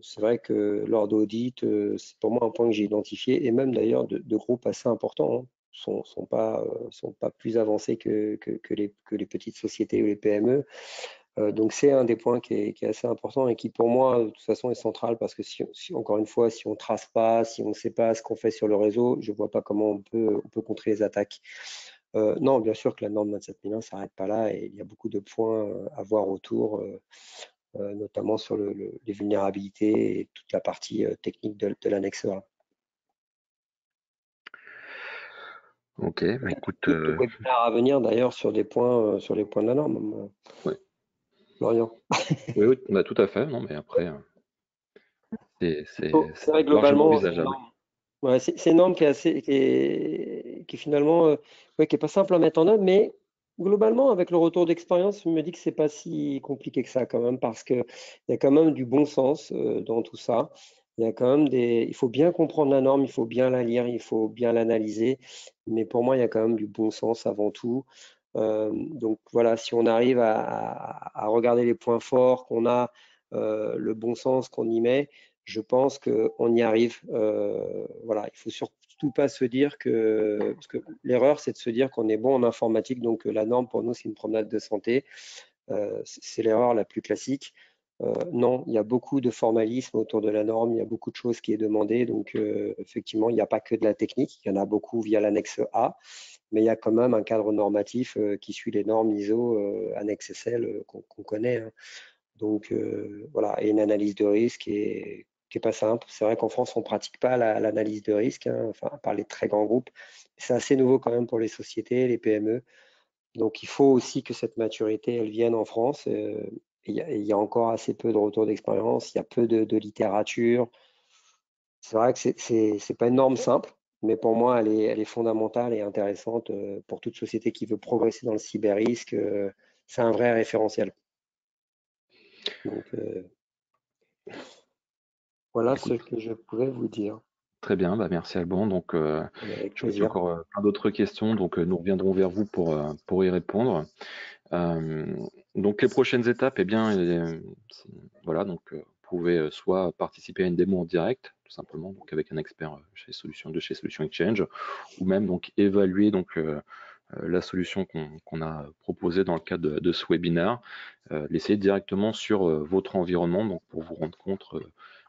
c'est vrai que lors d'audit, c'est pour moi un point que j'ai identifié, et même d'ailleurs de groupes assez importants, hein, sont pas plus avancés que les petites sociétés ou les PME. Donc, c'est un des points qui est assez important et qui, pour moi, de toute façon, est central parce que encore une fois, si on trace pas, si on ne sait pas ce qu'on fait sur le réseau, je vois pas comment on peut contrer les attaques. Non, bien sûr que la norme 27001 ne s'arrête pas là et il y a beaucoup de points à voir autour. Notamment sur les vulnérabilités et toute la partie technique de l'annexe A. Ok, bah écoute. Tout webinaire à venir d'ailleurs sur les points de la norme, Ouais. Florian. Oui, bah, tout à fait. Non, mais après, c'est C'est vrai largement globalement, c'est une envisageable. norme. Ouais, c'est une norme qui est finalement qui est pas simple à mettre en œuvre, mais globalement, avec le retour d'expérience, je me dis que c'est pas si compliqué que ça quand même, parce qu'il y a quand même du bon sens dans tout ça. Il y a quand même il faut bien comprendre la norme, il faut bien la lire, il faut bien l'analyser, mais pour moi, il y a quand même du bon sens avant tout. Donc voilà, si on arrive à regarder les points forts, qu'on a le bon sens qu'on y met, je pense qu'on y arrive. Voilà, il faut surtout pas se dire parce que l'erreur, c'est de se dire qu'on est bon en informatique, donc la norme pour nous, c'est une promenade de santé. C'est l'erreur la plus classique. Non, il y a beaucoup de formalisme autour de la norme, il y a beaucoup de choses qui est demandé, donc effectivement, il n'y a pas que de la technique, il y en a beaucoup via l'annexe A, mais il y a quand même un cadre normatif qui suit les normes ISO annexe SL qu'on connaît, hein. Donc voilà, et une analyse de risque qui est pas simple. C'est vrai qu'en France, on ne pratique pas l'analyse de risque, hein, enfin, par les très grands groupes. C'est assez nouveau quand même pour les sociétés, les PME. Donc il faut aussi que cette maturité, elle vienne en France. Il y a encore assez peu de retours d'expérience, il y a peu de littérature. C'est vrai que c'est pas une norme simple, mais pour moi, elle est fondamentale et intéressante pour toute société qui veut progresser dans le cyber-risque. C'est un vrai référentiel. Donc voilà ce Écoute, que je pouvais vous dire. très bien, bah merci Alban. Donc, Avec je vois qu'il y a plaisir. encore plein d'autres questions, donc nous reviendrons vers vous pour y répondre. Euh, donc les prochaines étapes, eh bien, voilà, donc vous pouvez soit participer à une démo en direct, tout simplement, donc avec un expert chez Solution Exchange, ou même donc évaluer donc la solution qu'on a proposée dans le cadre de ce webinaire, l'essayer directement sur votre environnement, donc pour vous rendre compte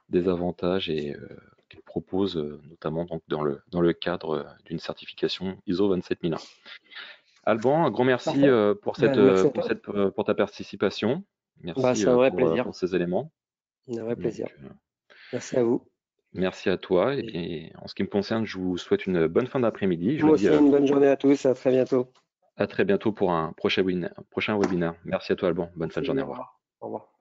des avantages et qu'il propose, notamment donc dans le cadre d'une certification ISO 27001. Alban, un grand merci Parfait. Ben, merci à toi. pour ta participation. Bah, Merci c'est un vrai plaisir. pour ces éléments. Un vrai Donc, plaisir. Merci à vous. merci à toi. Et Et bien, en ce qui me concerne, je vous souhaite une bonne fin d'après-midi. Je vous moi dis aussi, une bonne journée à tous. À très bientôt. à très bientôt pour un prochain webinaire. Merci à toi, Alban. Bonne fin de Merci, journée. Au au revoir. revoir. Au revoir.